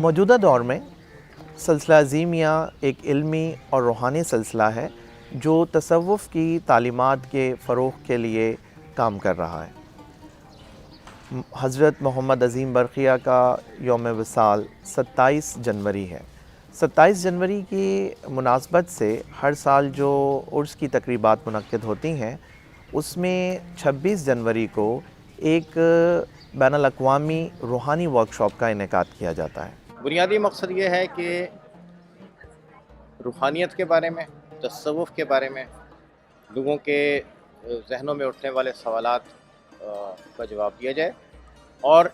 موجودہ دور میں سلسلہ ازیمیہ ایک علمی اور روحانی سلسلہ ہے جو تصوف کی تعلیمات کے فروغ کے لیے کام کر رہا ہے۔ حضرت محمد عظیم برقیہ کا یوم وصال 27 جنوری ہے۔ 27 جنوری کی مناسبت سے ہر سال جو عرس کی تقریبات منعقد ہوتی ہیں اس میں 26 جنوری کو ایک بین الاقوامی روحانی ورکشاپ کا انعقاد کیا جاتا ہے۔ بنیادی مقصد یہ ہے کہ روحانیت کے بارے میں، تصوف کے بارے میں لوگوں کے ذہنوں میں اٹھنے والے سوالات کا جواب دیا جائے، اور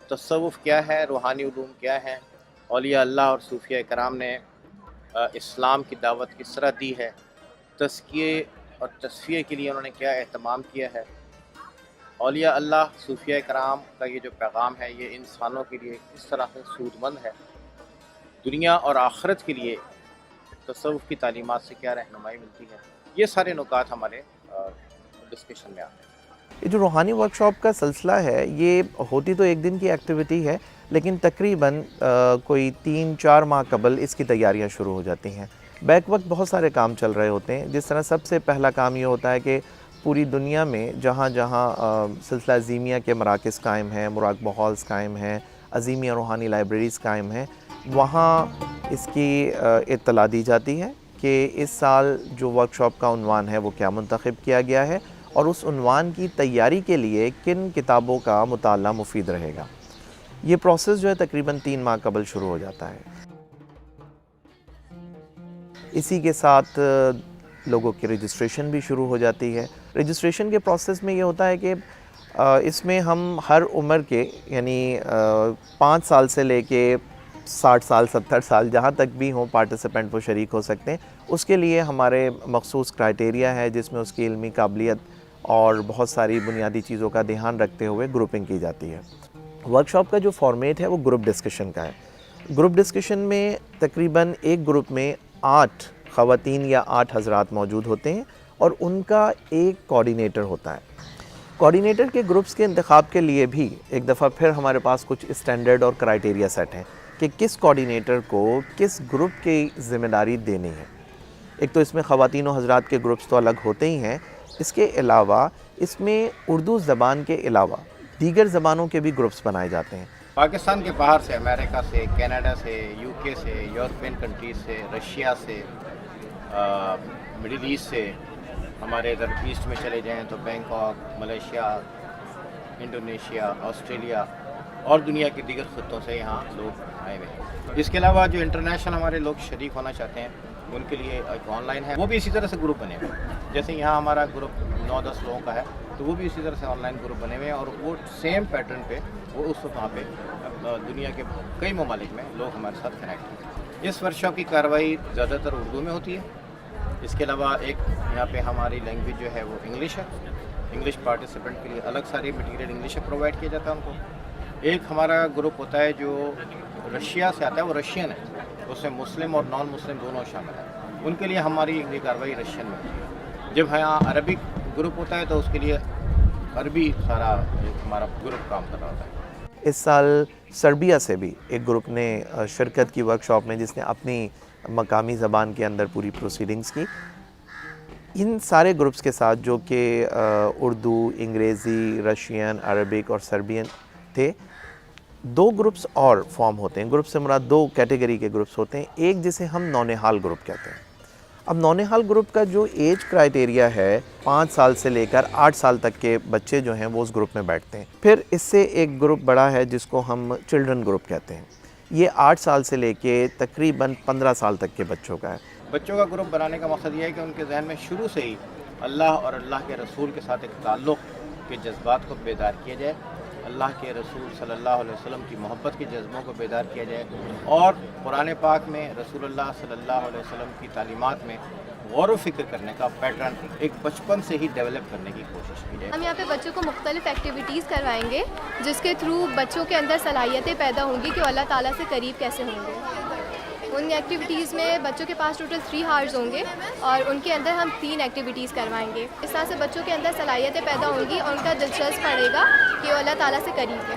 تصوف کیا ہے، روحانی علوم کیا ہیں، اولیاء اللہ اور صوفیاء کرام نے اسلام کی دعوت کس طرح دی ہے، تزکیے اور تصفیے کے لیے انہوں نے کیا اہتمام کیا ہے، اولیاء اللہ صوفیاء کرام کا یہ جو پیغام ہے یہ انسانوں کے لیے کس طرح سے سود مند ہے، دنیا اور آخرت کے لیے تصوف کی تعلیمات سے کیا رہنمائی ملتی ہے، یہ سارے نکات ہمارے ڈسکشن میں آتے ہیں۔ یہ جو روحانی ورکشاپ کا سلسلہ ہے یہ ہوتی تو ایک دن کی ایکٹیویٹی ہے، لیکن تقریباً کوئی 3-4 ماہ قبل اس کی تیاریاں شروع ہو جاتی ہیں۔ بیک وقت بہت سارے کام چل رہے ہوتے ہیں، جس طرح سب سے پہلا کام یہ ہوتا ہے کہ پوری دنیا میں جہاں جہاں سلسلہ ازیمیہ کے مراکز قائم ہیں، مراقبہ ہالز قائم ہیں، ازیمیہ روحانی لائبریریز قائم ہیں، وہاں اس کی اطلاع دی جاتی ہے کہ اس سال جو ورکشاپ کا عنوان ہے وہ کیا منتخب کیا گیا ہے اور اس عنوان کی تیاری کے لیے کن کتابوں کا مطالعہ مفید رہے گا۔ یہ پروسیس جو ہے تقریباً 3 ماہ قبل شروع ہو جاتا ہے۔ اسی کے ساتھ لوگوں کی رجسٹریشن بھی شروع ہو جاتی ہے۔ رجسٹریشن کے پروسیس میں یہ ہوتا ہے کہ اس میں ہم ہر عمر کے یعنی 5 سال سے لے کے 60 سال 70 سال جہاں تک بھی ہوں پارٹیسپینٹ وہ شریک ہو سکتے ہیں۔ اس کے لیے ہمارے مخصوص کرائٹیریا ہے جس میں اس کی علمی قابلیت اور بہت ساری بنیادی چیزوں کا دھیان رکھتے ہوئے گروپنگ کی جاتی ہے۔ ورکشاپ کا جو فارمیٹ ہے وہ گروپ ڈسکشن کا ہے۔ گروپ ڈسکشن میں تقریباً ایک گروپ میں 8 خواتین یا 8 حضرات موجود ہوتے ہیں اور ان کا ایک کوآرڈینیٹر ہوتا ہے۔ کوآرڈینیٹر کے گروپس کے انتخاب کے لیے بھی ایک دفعہ پھر ہمارے پاس کچھ اسٹینڈرڈ اور کرائٹیریا سیٹ ہیں کہ کس کوآرڈینیٹر کو کس گروپ کی ذمہ داری دینی ہے۔ ایک تو اس میں خواتین و حضرات کے گروپس تو الگ ہوتے ہی ہیں، اس کے علاوہ اس میں اردو زبان کے علاوہ دیگر زبانوں کے بھی گروپس بنائے جاتے ہیں۔ پاکستان کے باہر سے، امریکہ سے، کینیڈا سے، UK سے، یورپین کنٹریز سے، رشیا سے، مڈل ایسٹ سے، ہمارے ادھر ایسٹ میں چلے جائیں تو بینکاک، ملیشیا، انڈونیشیا، آسٹریلیا اور دنیا کے دیگر خطوں سے یہاں لوگ آئے ہوئے ہیں۔ اس کے علاوہ جو انٹرنیشنل ہمارے لوگ شریک ہونا چاہتے ہیں ان کے لیے ایک آن لائن ہے، وہ بھی اسی طرح سے گروپ بنے ہوئے ہیں۔ جیسے یہاں ہمارا گروپ 9-10 لوگوں کا ہے تو وہ بھی اسی طرح سے آن لائن گروپ بنے ہوئے ہیں، اور وہ سیم پیٹرن پہ وہ اس وقت وہاں پہ دنیا کے کئی ممالک میں لوگ ہمارے ساتھ کنیکٹ ہیں۔ اس ورکشاپ کی کارروائی زیادہ تر اردو میں ہوتی ہے۔ اس کے علاوہ ایک یہاں پہ ہماری لینگویج جو ہے وہ انگلش ہے۔ انگلش پارٹیسپینٹ کے لیے الگ سارے مٹیریل انگلش میں پرووائڈ کیا جاتا ہے ان کو۔ ایک ہمارا گروپ ہوتا ہے جو رشیا سے آتا ہے، وہ رشین ہے، اس میں مسلم اور نان مسلم دونوں شامل ہیں، ان کے لیے ہماری یہ کارروائی رشین میں ہوتی ہے۔ جب یہاں عربک گروپ ہوتا ہے تو اس کے لیے عربی سارا ہمارا گروپ کام کر رہا ہوتا ہے۔ اس سال سربیا سے بھی ایک گروپ نے شرکت کی ورکشاپ میں، جس نے اپنی مقامی زبان کے اندر پوری پروسیڈنگز کی۔ ان سارے گروپس کے ساتھ جو کہ اردو، انگریزی، رشین، عربک اور سربین تھے، 2 گروپس اور فارم ہوتے ہیں۔ گروپ سے مراد 2 کیٹیگری کے گروپس ہوتے ہیں۔ ایک جسے ہم نونہال گروپ کہتے ہیں۔ اب نونہال گروپ کا جو ایج کرائٹیریا ہے 5 سال سے لے کر 8 سال تک کے بچے جو ہیں وہ اس گروپ میں بیٹھتے ہیں۔ پھر اس سے ایک گروپ بڑا ہے جس کو ہم چلڈرن گروپ کہتے ہیں، یہ 8 سال سے لے کے تقریباً 15 سال تک کے بچوں کا ہے۔ بچوں کا گروپ بنانے کا مقصد یہ ہے کہ ان کے ذہن میں شروع سے ہی اللہ اور اللہ کے رسول کے ساتھ ایک تعلق کے جذبات کو بیدار کیا جائے، اللہ کے رسول صلی اللہ علیہ وسلم کی محبت کے جذبوں کو بیدار کیا جائے، اور قرآن پاک میں رسول اللہ صلی اللہ علیہ وسلم کی تعلیمات میں غور و فکر کرنے کا پیٹرن ایک بچپن سے ہی ڈیولپ کرنے کی کوشش کی جائے۔ ہم یہاں پہ بچوں کو مختلف ایکٹیویٹیز کروائیں گے جس کے تھرو بچوں کے اندر صلاحیتیں پیدا ہوں گی کہ وہ اللہ تعالیٰ سے قریب کیسے ہوں گے۔ ان ایکٹیویٹیز میں بچوں کے پاس ٹوٹل 3 ہارز ہوں گے اور ان کے اندر ہم 3 ایکٹیویٹیز کروائیں گے۔ اس طرح سے بچوں کے اندر صلاحیتیں پیدا ہوں گی اور ان کا دلچسپ پڑے گا کہ وہ اللہ تعالیٰ سے قریب ہے۔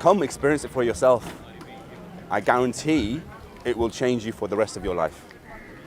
Come experience it for yourself. I guarantee it will change you for the rest of your life.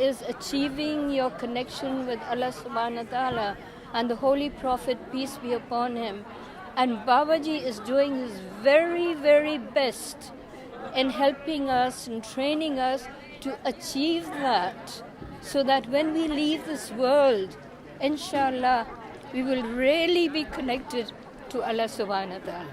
is achieving your connection with Allah subhanahu wa ta'ala and the Holy Prophet, peace be upon him. And Babaji is doing his very, very best in helping us and training us to achieve that, so that when we leave this world, inshallah, we will really be connected to Allah subhanahu wa ta'ala.